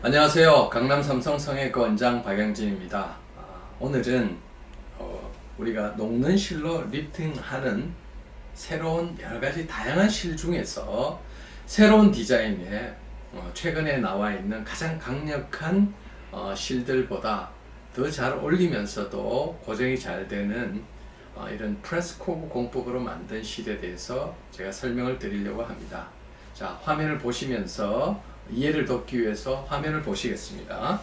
안녕하세요. 강남 삼성 성형외과 원장 박양진입니다. 오늘은 우리가 녹는 실로 리프팅하는 새로운 여러가지 다양한 실 중에서 새로운 디자인의 최근에 나와 있는 가장 강력한 실들보다 더 잘 어울리면서도 고정이 잘 되는 이런 프레스 코브 공법으로 만든 실에 대해서 제가 설명을 드리려고 합니다. 자, 화면을 보시면서 이해를 돕기 위해서 화면을 보시겠습니다.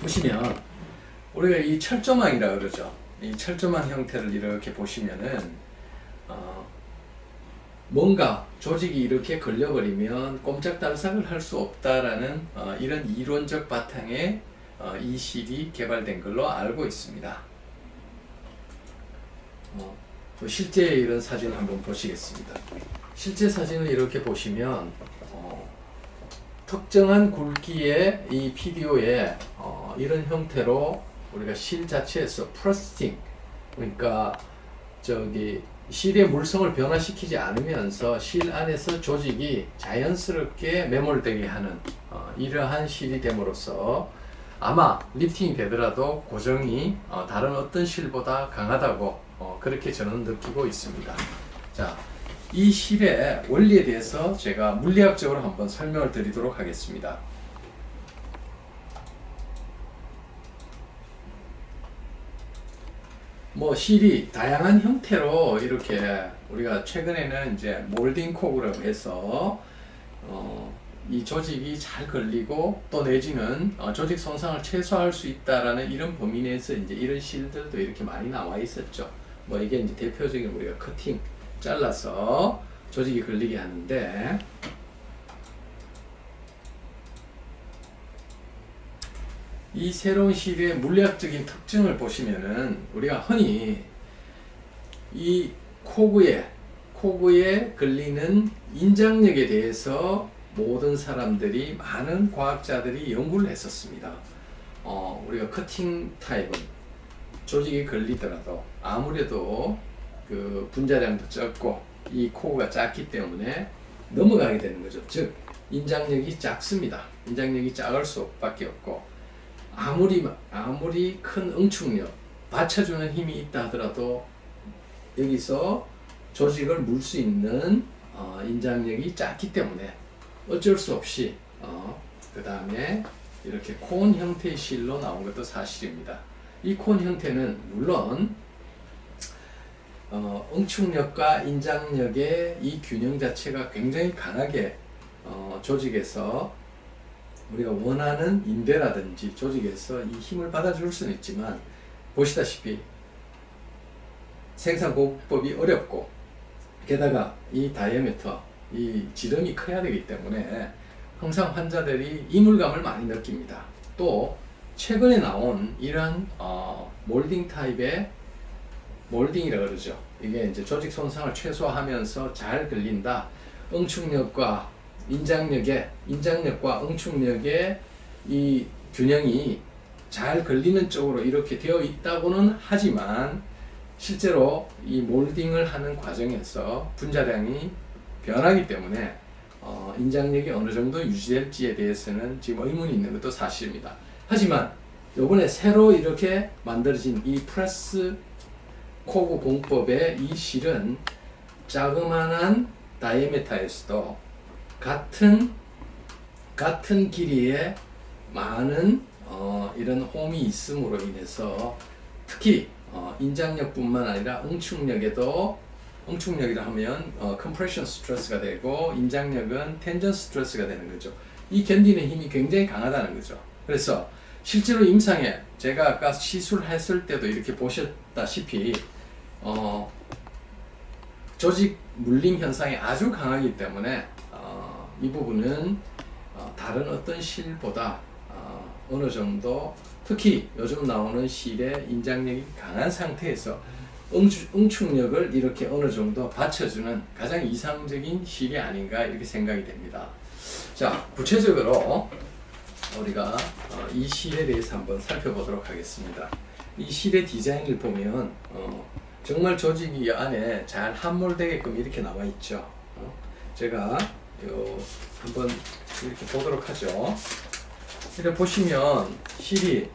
보시면 우리가 이 철조망이라 그러죠. 이 철조망 형태를 이렇게 보시면은 뭔가 조직이 이렇게 걸려버리면 꼼짝달싹을 할 수 없다라는 이런 이론적 바탕에 이 실이 개발된 걸로 알고 있습니다. 실제 이런 사진을 한번 보시겠습니다. 실제 사진을 이렇게 보시면 특정한 굵기의 이 PDO에 이런 형태로 우리가 실 자체에서 프로스팅, 그러니까 실의 물성을 변화시키지 않으면서 실 안에서 조직이 자연스럽게 매몰되게 하는 이러한 실이 됨으로써 아마 리프팅이 되더라도 고정이 다른 어떤 실보다 강하다고 그렇게 저는 느끼고 있습니다. 자, 이 실의 원리에 대해서 제가 물리학적으로 한번 설명을 드리도록 하겠습니다. 실이 다양한 형태로 이렇게 우리가 최근에는 이제 몰딩 코브라고 해서 이 조직이 잘 걸리고 또 내지는 조직 손상을 최소화할 수 있다라는 이런 범위 내에서 이제 이런 실들도 이렇게 많이 나와 있었죠. 이게 이제 대표적인 우리가 커팅 잘라서 조직이 걸리게 하는데, 이 새로운 실의 물리학적인 특징을 보시면은 우리가 흔히 이 코브에 걸리는 인장력에 대해서 모든 사람들이, 많은 과학자들이 연구를 했었습니다. 우리가 커팅 타입은 조직이 걸리더라도 아무래도 그 분자량도 적고 이 코브가 작기 때문에 넘어가게 되는 거죠. 즉 인장력이 작습니다. 인장력이 작을 수밖에 없고, 아무리 큰 응축력, 받쳐주는 힘이 있다 하더라도 여기서 조직을 물 수 있는 인장력이 작기 때문에 어쩔 수 없이 그 다음에 이렇게 콘 형태의 실로 나온 것도 사실입니다. 이 콘 형태는 물론 응축력과 인장력의 이 균형 자체가 굉장히 강하게 조직에서 우리가 원하는 인대라든지 조직에서 이 힘을 받아줄 수는 있지만, 보시다시피 생산공법이 어렵고 게다가 이 다이아미터, 이 지름이 커야 되기 때문에 항상 환자들이 이물감을 많이 느낍니다. 또 최근에 나온 이러한 몰딩 타입의 몰딩이라 그러죠. 이게 이제 조직 손상을 최소화하면서 잘 걸린다. 응축력과 인장력과 응축력의 이 균형이 잘 걸리는 쪽으로 이렇게 되어 있다고는 하지만, 실제로 이 몰딩을 하는 과정에서 분자량이 변하기 때문에 인장력이 어느 정도 유지될지에 대해서는 지금 의문이 있는 것도 사실입니다. 하지만 이번에 새로 이렇게 만들어진 이 프레스 코브 공법의 이 실은 자그마한 다이아미터에서도 같은 길이의 많은 이런 홈이 있음으로 인해서 특히 인장력뿐만 아니라 응축력이라 하면 컴프레션 스트레스가 되고, 인장력은 텐전 스트레스가 되는 거죠. 이 견디는 힘이 굉장히 강하다는 거죠. 그래서 실제로 임상에 제가 아까 시술했을 때도 이렇게 보셨다시피 조직 물림 현상이 아주 강하기 때문에 이 부분은 다른 어떤 실보다 어느 정도, 특히 요즘 나오는 실의 인장력이 강한 상태에서 응축력을 이렇게 어느 정도 받쳐주는 가장 이상적인 실이 아닌가 이렇게 생각이 됩니다. 자, 구체적으로 우리가 이 실에 대해서 한번 살펴보도록 하겠습니다. 이 실의 디자인을 보면 정말 조직이 이 안에 잘 함몰되게끔 이렇게 나와 있죠. 제가 한번 이렇게 보도록 하죠. 이렇게 보시면 실이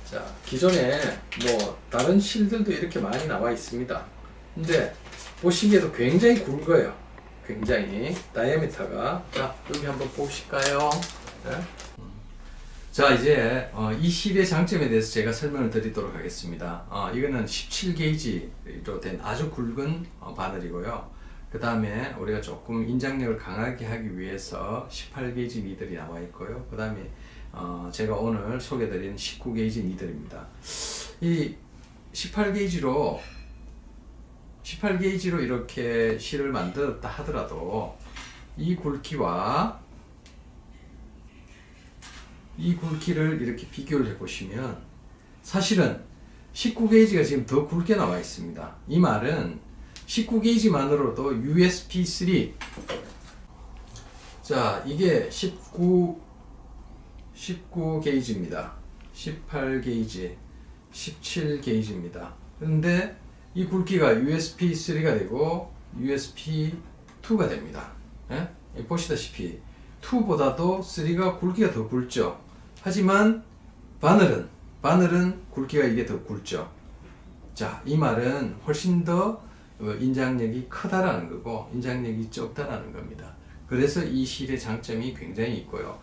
자, 기존에 뭐 다른 실들도 이렇게 많이 나와 있습니다. 근데 보시기에도 굉장히 굵어요. 굉장히 다이아미터가. 자, 여기 한번 보실까요? 네. 자, 이제 이 실의 장점에 대해서 제가 설명을 드리도록 하겠습니다. 이거는 17게이지로 된 아주 굵은 바늘이고요. 그 다음에 우리가 조금 인장력을 강하게 하기 위해서 18게이지 니들이 나와 있고요. 그 다음에 제가 오늘 소개드린 19게이지 니들입니다. 이 18게이지로 이렇게 실을 만들었다 하더라도 이 굵기와 이 굵기를 이렇게 비교를 해 보시면 사실은 19게이지가 지금 더 굵게 나와 있습니다. 이 말은 19게이지만으로도 USB-3 자, 이게 19게이지입니다. 18게이지, 17게이지입니다. 그런데 이 굵기가 USB-3가 되고 USB-2가 됩니다. 예? 보시다시피 2보다도 3가 굵기가 더 굵죠. 하지만 바늘은 굵기가 이게 더 굵죠. 자, 이 말은 훨씬 더 인장력이 크다라는 거고 인장력이 적다라는 겁니다. 그래서 이 실의 장점이 굉장히 있고요.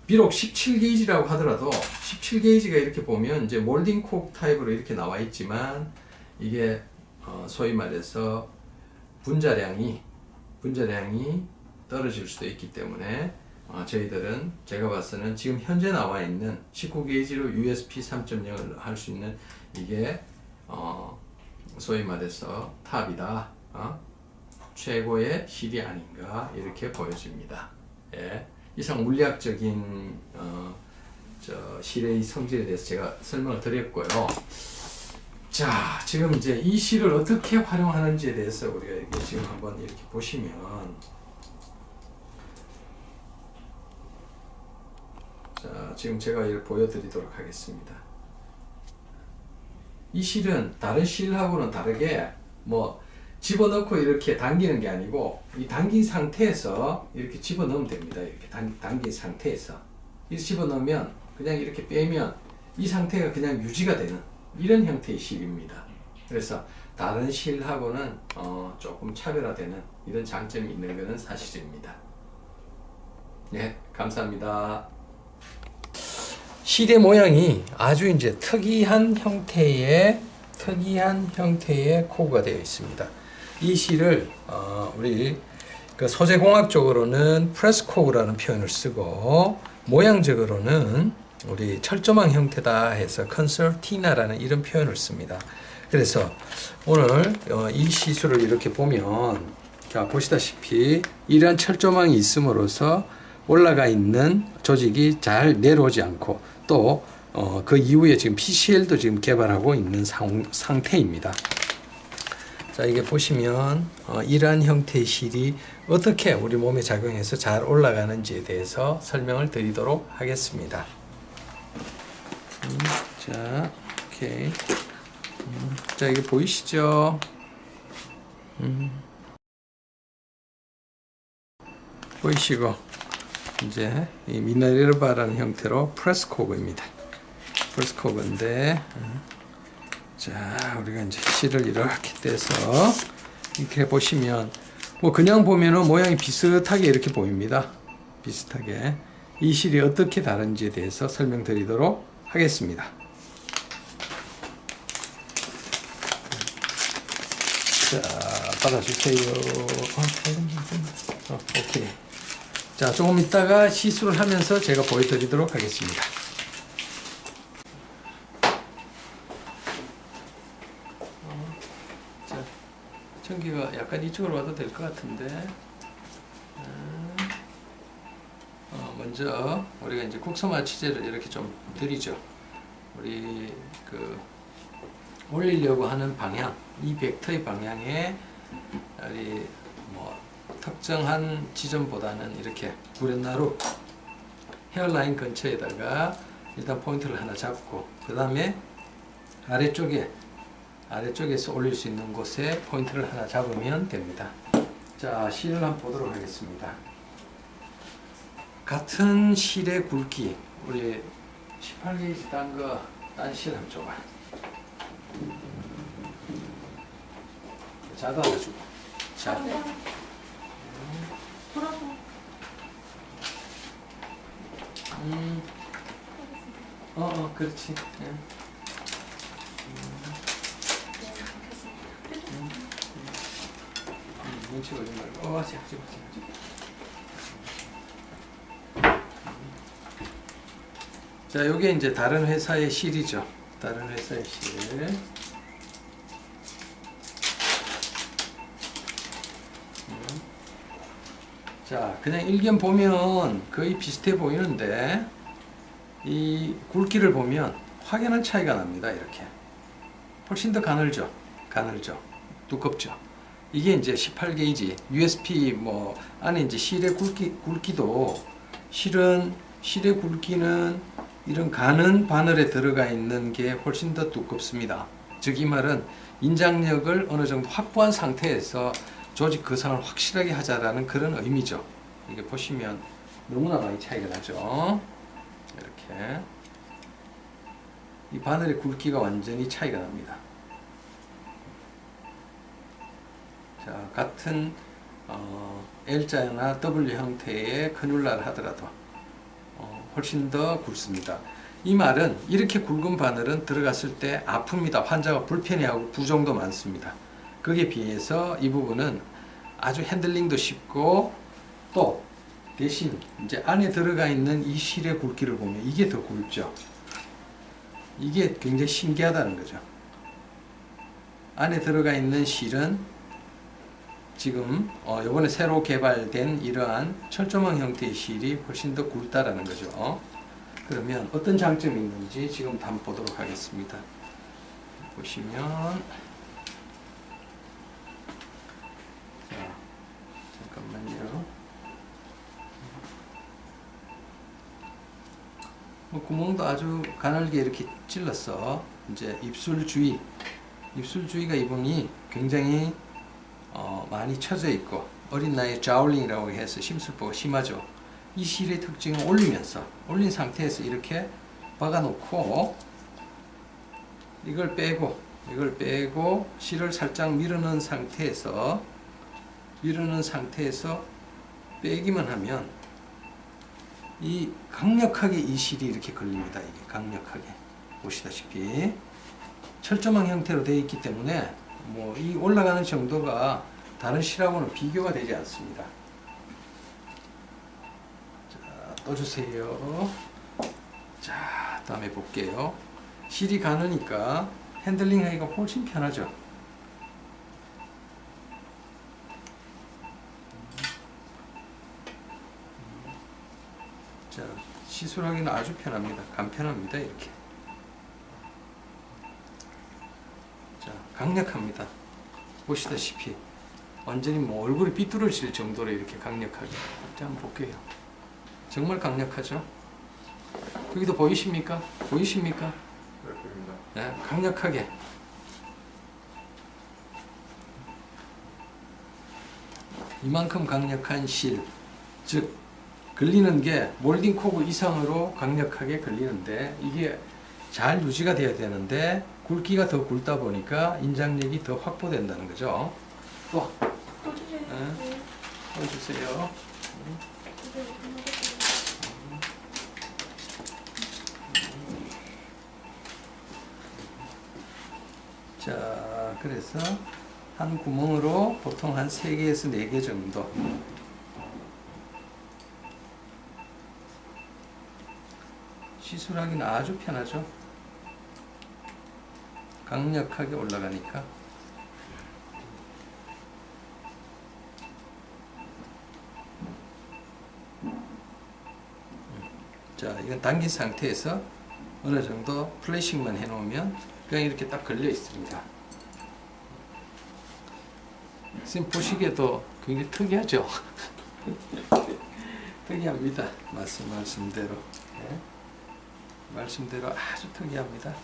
비록 17게이지라고 하더라도 17게이지가 이렇게 보면 이제 몰딩 콕 타입으로 이렇게 나와 있지만 이게 소위 말해서 분자량이 떨어질 수도 있기 때문에 저희들은 제가 봐서는 지금 현재 나와 있는 19게이지로 USB 3.0을 할 수 있는 이게 소위 말해서 탑이다, 최고의 실이 아닌가 이렇게 보여집니다. 예. 이상 물리학적인 실의 성질에 대해서 제가 설명을 드렸고요. 자, 지금 이제 이 실을 어떻게 활용하는지에 대해서 우리가 이렇게 지금 한번 이렇게 보시면 자, 지금 제가 이걸 보여드리도록 하겠습니다. 이 실은 다른 실하고는 다르게 뭐 집어넣고 이렇게 당기는 게 아니고 이 당긴 상태에서 이렇게 집어넣으면 됩니다. 이렇게 당긴 상태에서 이렇게 집어넣으면 그냥 이렇게 빼면 이 상태가 그냥 유지가 되는 이런 형태의 실입니다. 그래서 다른 실하고는 조금 차별화되는 이런 장점이 있는 것은 사실입니다. 네, 감사합니다. 실의 모양이 아주 이제 특이한 형태의 코가 되어 있습니다. 이 실을 우리 그 소재공학적으로는 프레스 코그라는 표현을 쓰고 모양적으로는 우리 철조망 형태다 해서 컨서티나라는 이런 표현을 씁니다. 그래서 오늘 이 시술을 이렇게 보면 자, 보시다시피 이러한 철조망이 있음으로써 올라가 있는 조직이 잘 내려오지 않고 또 그 이후에 지금 PCL도 지금 개발하고 있는 상태입니다. 자, 이게 보시면 이러한 형태의 실이 어떻게 우리 몸에 작용해서 잘 올라가는지에 대해서 설명을 드리도록 하겠습니다. 자, 오케이. 자, 이게 보이시죠? 보이시고 이제 이 미네르바라는 형태로 프레스 코그입니다. 프레스 코그인데 자, 우리가 이제 실을 이렇게 떼서 이렇게 보시면 뭐 그냥 보면은 모양이 비슷하게 이렇게 보입니다. 비슷하게 이 실이 어떻게 다른지에 대해서 설명드리도록 하겠습니다. 자, 받아주세요. 오케이. 자, 조금 있다가 시술을 하면서 제가 보여드리도록 하겠습니다. 자, 전기가 약간 이쪽으로 와도 될 것 같은데, 먼저 우리가 이제 국소마 치제를 이렇게 좀 드리죠. 우리 그 올리려고 하는 방향, 이 벡터의 방향에 우리 뭐 특정한 지점보다는 이렇게 구렛나루 헤어라인 근처에다가 일단 포인트를 하나 잡고 그 다음에 아래쪽에서 올릴 수 있는 곳에 포인트를 하나 잡으면 됩니다. 자, 실을 한번 보도록 하겠습니다. 같은 실의 굵기, 우리 18게이지 딴 실 한번 줘봐. 자도 하나 주고. 자. 그렇지. 눈치 보지 말고. 자, 요게 이제 다른 회사의 실이죠. 다른 회사의 실. 자, 그냥 일견 보면 거의 비슷해 보이는데 이 굵기를 보면 확연한 차이가 납니다. 이렇게 훨씬 더 가늘죠. 두껍죠. 이게 이제 18게이지 USP 뭐 안에 이제 실의 굵기도 실의 굵기는 이런 가는 바늘에 들어가 있는 게 훨씬 더 두껍습니다. 즉 이 말은 인장력을 어느 정도 확보한 상태에서 조직 구성을 확실하게 하자라는 그런 의미죠. 이게 보시면 너무나 많이 차이가 나죠. 이렇게 이 바늘의 굵기가 완전히 차이가 납니다. 자, 같은 L자나 W 형태의 커뉼라를 하더라도 훨씬 더 굵습니다. 이 말은 이렇게 굵은 바늘은 들어갔을 때 아픕니다. 환자가 불편해하고 부종도 많습니다. 거기에 비해서 이 부분은 아주 핸들링도 쉽고 또 대신 이제 안에 들어가 있는 이 실의 굵기를 보면 이게 더 굵죠. 이게 굉장히 신기하다는 거죠. 안에 들어가 있는 실은 지금 이번에 새로 개발된 이러한 철조망 형태의 실이 훨씬 더 굵다라는 거죠. 그러면 어떤 장점이 있는지 지금 한번 보도록 하겠습니다. 보시면 자, 잠깐만요. 구멍도 아주 가늘게 이렇게 찔렀어. 이제 입술 주위가 이 부분이 굉장히 많이 쳐져 있고 어린 나이에 자울링이라고 해서 심술보가 심하죠. 이 실의 특징은 올린 상태에서 이렇게 박아놓고 이걸 빼고 실을 살짝 밀어넣은 상태에서 빼기만 하면 이 강력하게 이 실이 이렇게 걸립니다. 이게 강력하게 보시다시피 철조망 형태로 되어 있기 때문에 뭐 이 올라가는 정도가 다른 실하고는 비교가 되지 않습니다. 자, 또 주세요. 자, 다음에 볼게요. 실이 가느니까 핸들링 하기가 훨씬 편하죠. 자, 시술하기는 아주 편합니다. 간편합니다. 이렇게. 자, 강력합니다. 보시다시피 완전히 뭐 얼굴이 삐뚤어질 정도로 이렇게 강력하게. 자, 한번 볼게요. 정말 강력하죠? 여기도 보이십니까? 네, 강력하게. 이만큼 강력한 실, 즉 걸리는 게 몰딩 코그 이상으로 강력하게 걸리는데 이게 잘 유지가 돼야 되는데 굵기가 더 굵다 보니까 인장력이 더 확보된다는 거죠. 또 주세요. 자, 그래서 한 구멍으로 보통 한 3개에서 4개 정도. 시술하기는 아주 편하죠. 강력하게 올라가니까. 자, 이건 당긴 상태에서 어느 정도 플래싱만 해놓으면 그냥 이렇게 딱 걸려 있습니다. 지금 보시기에도 굉장히 특이하죠? 특이합니다. 말씀대로. 네. 말씀대로 아주 특이합니다.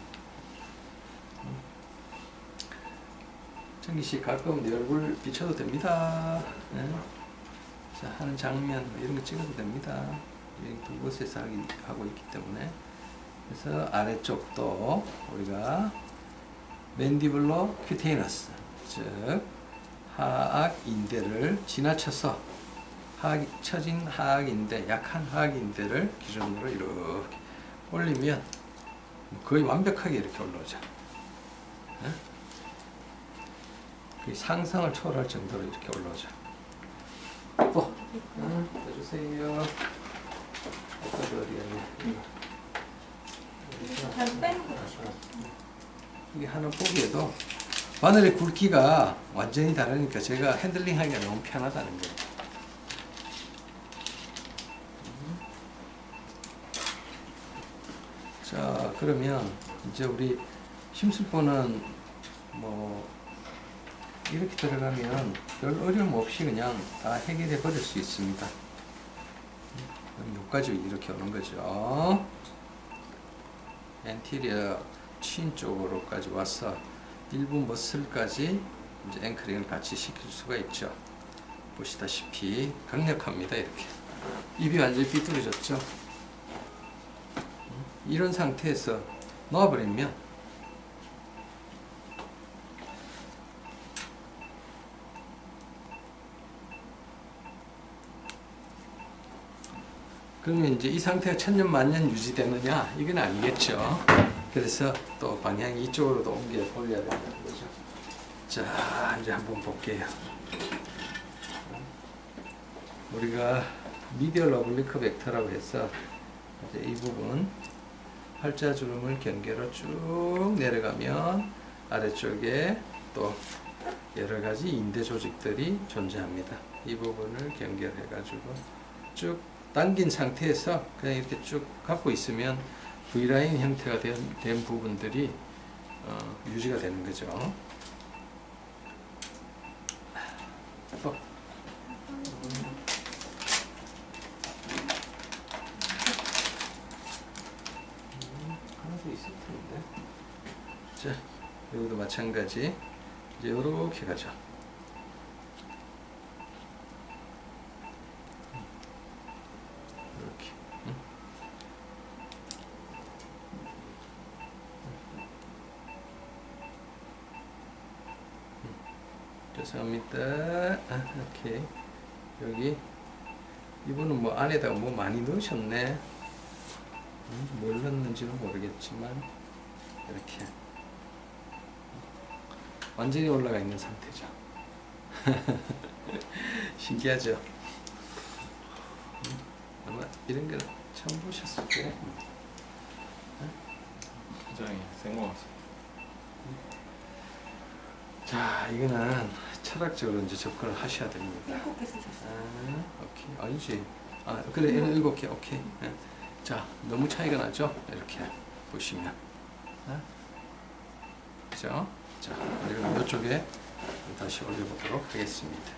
정기 씨 가끔 내 얼굴 비춰도 됩니다. 네. 자, 하는 장면 이런 거 찍어도 됩니다. 두 곳에서 하고 있기 때문에. 그래서 아래쪽도 우리가 맨디블러 큐테이너스, 즉 하악 인대를 지나쳐서 처진 하악 인대, 약한 하악 인대를 기준으로 이렇게 올리면 거의 완벽하게 이렇게 올라오죠. 네? 거의 상상을 초월할 정도로 이렇게 올라오죠. 또 해주세요. 이게 하나 보기에도 바늘의 굵기가 완전히 다르니까 제가 핸들링하기가 너무 편하다는 거예요. 자, 그러면 이제 우리 심술보는 뭐 이렇게 들어가면 별 어려움 없이 그냥 다 해결해 버릴 수 있습니다. 여기까지 이렇게 오는 거죠. 엔티리어 친 쪽으로까지 와서 일부 머슬까지 이제 앵커링을 같이 시킬 수가 있죠. 보시다시피 강력합니다. 이렇게 입이 완전히 삐뚤어졌죠. 이런 상태에서 놓아버리면 그러면 이제 이 상태가 천년 만년 유지되느냐? 이건 아니겠죠. 그래서 또 방향이 이쪽으로도 옮겨 올려야 된다는 거죠. 자, 이제 한번 볼게요. 우리가 미디얼 오블리크 벡터라고 해서 이제 이 부분 팔자주름을 경계로 쭉 내려가면 아래쪽에 또 여러 가지 인대 조직들이 존재합니다. 이 부분을 경계해가지고 쭉 당긴 상태에서 그냥 이렇게 쭉 갖고 있으면 V라인 형태가 된 부분들이 유지가 되는 거죠. 또 하나도 있을 텐데. 자, 여기도 마찬가지. 이제 이렇게 가죠. 죄송합니다. 오케이. 여기 이분은 뭐 안에다가 뭐 많이 넣으셨네. 뭘 넣는지는 모르겠지만 이렇게 완전히 올라가 있는 상태죠. 신기하죠. 아마 이런 걸 처음 보셨을 거예요. 굉장히 센것 같습니다. 자, 이거는 철학적으로 이제 접근을 하셔야 됩니다. 7개 쓰셨어요. 오케이. 아니지. 그래, 얘는 7개. 오케이. 자, 너무 차이가 나죠? 이렇게 보시면. 그죠? 자, 그리고 이쪽에 다시 올려보도록 하겠습니다.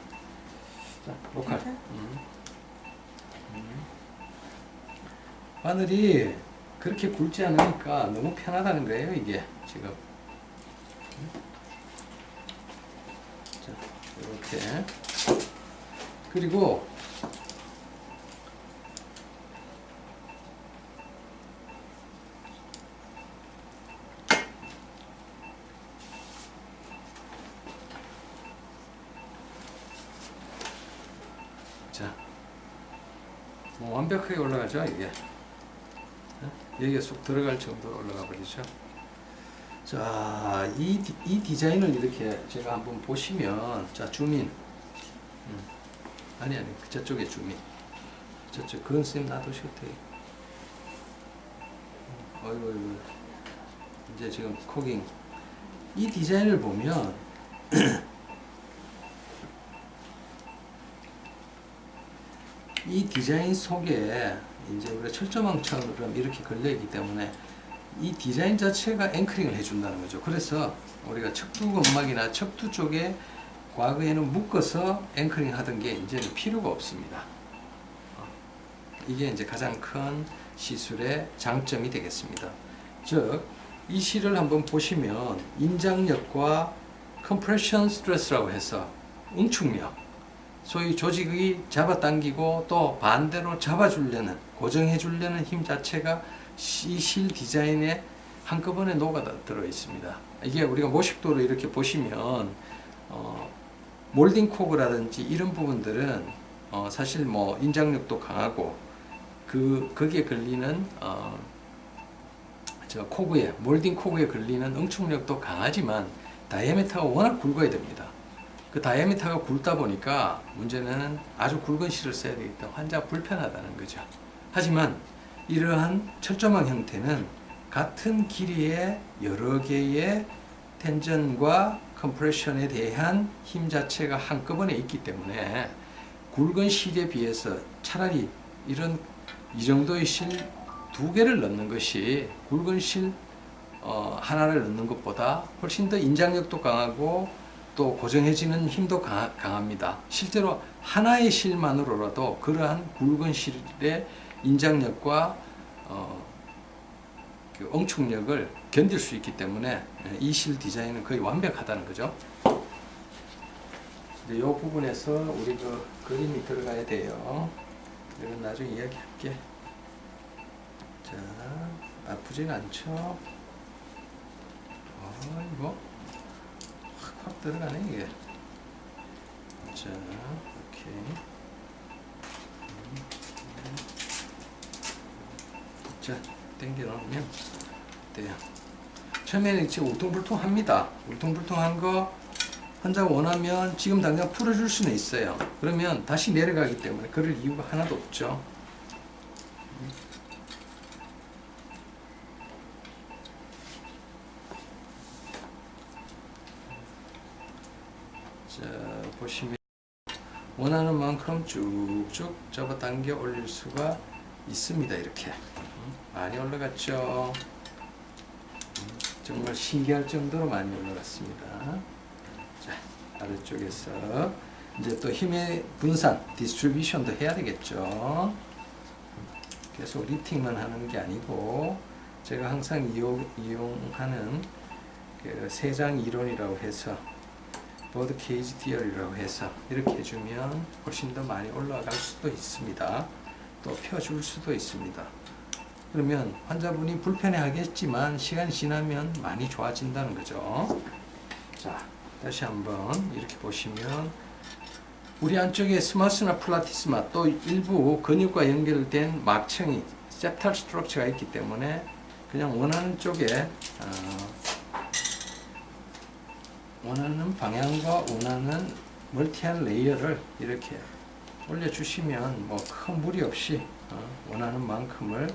자, 로컬. 바늘이 그렇게 굵지 않으니까 너무 편하다는 거예요, 이게 지금. 자, 이렇게. 그리고 자, 뭐 완벽하게 올라가죠, 이게. 여기가 쏙 들어갈 정도로 올라가 버리죠. 자, 이 디자인을 이렇게 제가 한번 보시면, 자, 줌인. 아니, 저쪽에 줌인. 저쪽, 그건 쌤 놔두셔도 돼요. 어이구. 이제 지금 코깅. 이 디자인을 보면, 이 디자인 속에 이제 우리가 철조망처럼 이렇게 걸려있기 때문에 이 디자인 자체가 앵커링을 해준다는 거죠. 그래서 우리가 척두 건막이나 척두 쪽에 과거에는 묶어서 앵커링 하던 게 이제는 필요가 없습니다. 이게 이제 가장 큰 시술의 장점이 되겠습니다. 즉, 이 실을 한번 보시면 인장력과 compression stress라고 해서 응축력, 소위 조직이 잡아당기고 또 반대로 잡아주려는, 고정해주려는 힘 자체가 이 실 디자인에 한꺼번에 녹아들어 있습니다. 이게 우리가 모식도로 이렇게 보시면 몰딩 코그라든지 이런 부분들은 사실 뭐 인장력도 강하고 거기에 걸리는 저 코그에, 몰딩 코그에 걸리는 응축력도 강하지만 다이아미터가 워낙 굵어야 됩니다. 그 다이아미터가 굵다 보니까 문제는 아주 굵은 실을 써야 되기 때문에 환자가 불편하다는 거죠. 하지만 이러한 철조망 형태는 같은 길이의 여러 개의 텐전과 컴프레션에 대한 힘 자체가 한꺼번에 있기 때문에 굵은 실에 비해서 차라리 이 정도의 실 두 개를 넣는 것이 굵은 실 하나를 넣는 것보다 훨씬 더 인장력도 강하고 또 고정해지는 힘도 강합니다. 실제로 하나의 실만으로라도 그러한 굵은 실의 인장력과 그 응축력을 견딜 수 있기 때문에 이 실 디자인은 거의 완벽하다는 거죠. 이 부분에서 우리 그 그림이 들어가야 돼요. 이건 나중에 이야기할게. 자, 아프진 않죠? 이거 확 들어가네 이게. 자, 오케이. 자, 당겨 놓으면 돼요. 처음에는 지금 울퉁불퉁합니다. 울퉁불퉁한 거 환자가 원하면 지금 당장 풀어줄 수는 있어요. 그러면 다시 내려가기 때문에 그럴 이유가 하나도 없죠. 자, 보시면 원하는 만큼 쭉쭉 잡아당겨 올릴 수가 있습니다. 이렇게 많이 올라갔죠. 정말 신기할 정도로 많이 올라갔습니다. 자, 아래쪽에서 이제 또 힘의 분산, 디스트리뷰션도 해야 되겠죠. 계속 리프팅만 하는 게 아니고 제가 항상 이용하는 그 세장 이론이라고 해서 버드 케이지 디어리라고 해서 이렇게 해주면 훨씬 더 많이 올라갈 수도 있습니다. 또 펴줄 수도 있습니다. 그러면 환자분이 불편해 하겠지만 시간이 지나면 많이 좋아진다는 거죠. 자, 다시 한번 이렇게 보시면 우리 안쪽에 스마스나 플라티스마 또 일부 근육과 연결된 막층이 세탈 스트럭처가 있기 때문에 그냥 원하는 쪽에 원하는 방향과 원하는 멀티한 레이어를 이렇게 올려주시면 뭐 큰 무리 없이 원하는 만큼을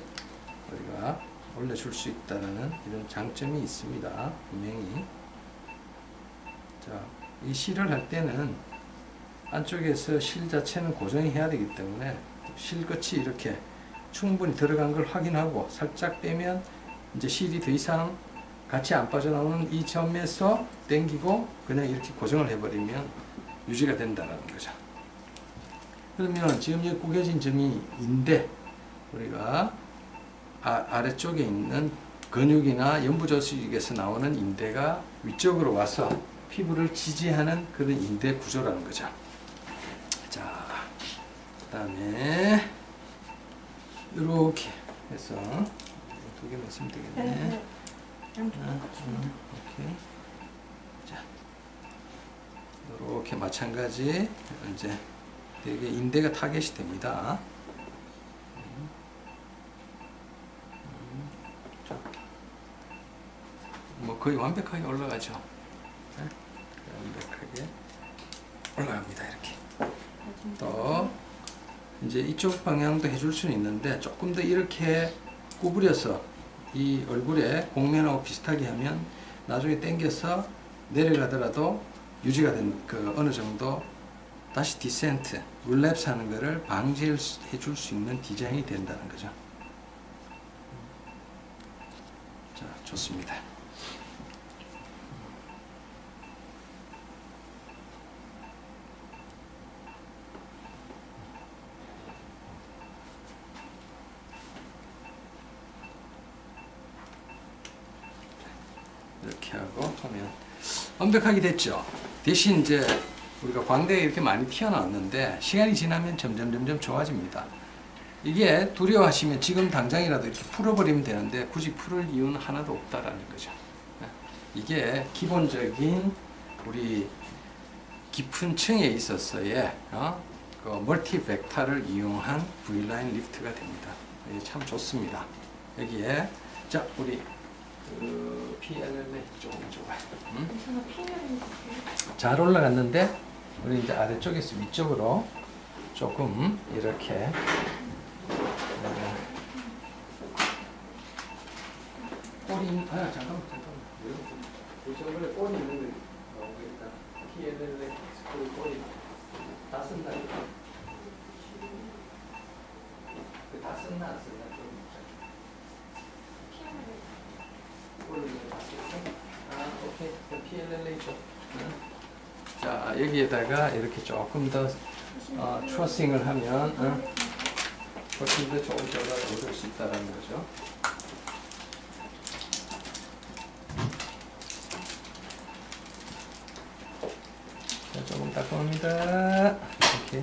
우리가 올려줄 수 있다는 이런 장점이 있습니다. 분명히. 자, 이 실을 할 때는 안쪽에서 실 자체는 고정이 해야 되기 때문에 실 끝이 이렇게 충분히 들어간 걸 확인하고 살짝 빼면 이제 실이 더 이상 같이 안 빠져나오는 이 점에서 당기고 그냥 이렇게 고정을 해버리면 유지가 된다는 거죠. 그러면 지금 여기 구겨진 점이 인대, 우리가 아래쪽에 있는 근육이나 연부조직에서 나오는 인대가 위쪽으로 와서 피부를 지지하는 그런 인대 구조라는 거죠. 자, 그 다음에 이렇게 해서 두 개만 있으면 되겠네. 오케이. 자, 이렇게 마찬가지 이제 되게 인대가 타겟이 됩니다. 뭐 거의 완벽하게 올라가죠. 네? 완벽하게 올라갑니다. 이렇게. 또 이제 이쪽 방향도 해줄 수는 있는데 조금 더 이렇게 구부려서 이 얼굴에 곡면하고 비슷하게 하면 나중에 당겨서 내려가더라도 유지가 된 그 어느 정도 다시 디센트, 룰랩스 하는 거를 방지해 줄 수 있는 디자인이 된다는 거죠. 자, 좋습니다. 이렇게 하고 하면 완벽하게 됐죠. 대신 이제 우리가 광대에 이렇게 많이 튀어나왔는데 시간이 지나면 점점 좋아집니다. 이게 두려워하시면 지금 당장이라도 이렇게 풀어버리면 되는데 굳이 풀을 이유는 하나도 없다라는 거죠. 이게 기본적인 우리 깊은 층에 있어서의 그 멀티 벡터를 이용한 V라인 리프트가 됩니다. 이게 참 좋습니다. 여기에 자 우리 그 PLL에 조금 줘봐요. 잘 올라갔는데 우리 이제 아래쪽에서 위쪽으로 조금 이렇게 꼬리 잠깐만 저번에 꼬리 있는 거 나오겠다. PLL에 꼬리 다 쓴다. 다 썼나 안 썼나 좀. 오케이. PLLA 쪽. 자, 여기에다가 이렇게 조금 더 트러싱을 하면 훨씬 더 좋은 결과를 얻을 수 있다는 거죠. 자, 조금 따끔합니다. 이렇게.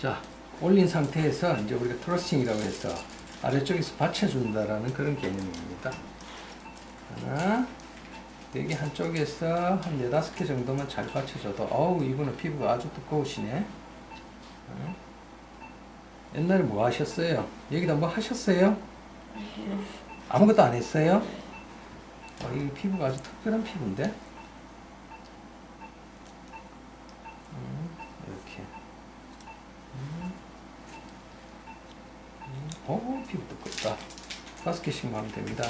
자, 올린 상태에서 이제 우리가 트러싱이라고 해서 아래쪽에서 받쳐준다라는 그런 개념입니다. 하나, 여기 한쪽에서 한 4-5개 정도만 잘 받쳐줘도 어우 이분은 피부가 아주 두꺼우시네. 옛날에 뭐 하셨어요? 여기다 뭐 하셨어요? 아무것도 안 했어요? 이 피부가 아주 특별한 피부인데? 이렇게. 오, 피부 두껍다. 5개씩만 하면 됩니다.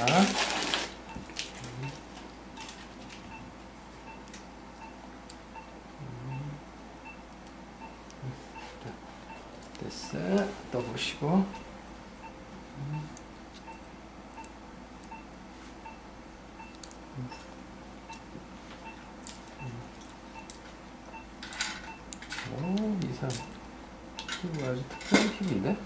됐어. 또 보시고. 오, 이상. 피부가 아주 특별한 피부인데?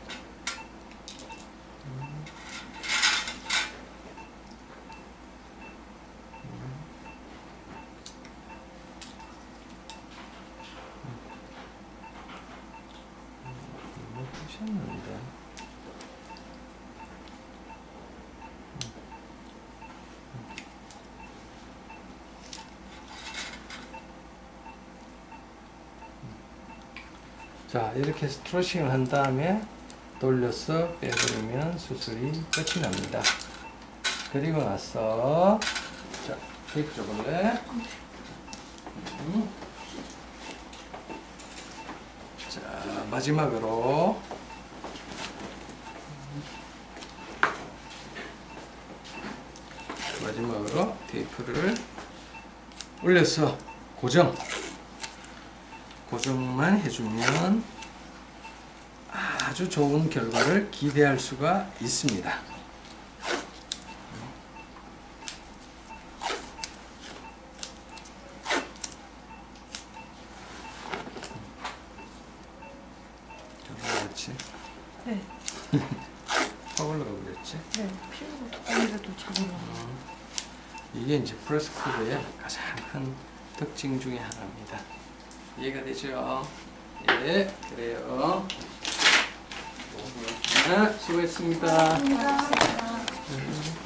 셨는데 자, 이렇게 해서 트러싱을 한 다음에 돌려서 빼버리면 수술이 끝이 납니다. 그리고 나서 자, 테이프 줘볼래? 자, 마지막으로 테이프를 올려서 고정만 해주면 아주 좋은 결과를 기대할 수가 있습니다. 그렇지? 네. 확 올라가 버렸지? 네. 피부가 두꺼운데도 잘 올라가요. 이게 이제 프레스쿠브의 가장 큰 특징 중에 하나입니다. 이해가 되죠? 예, 그래요. 네, 수고했습니다. 감사합니다.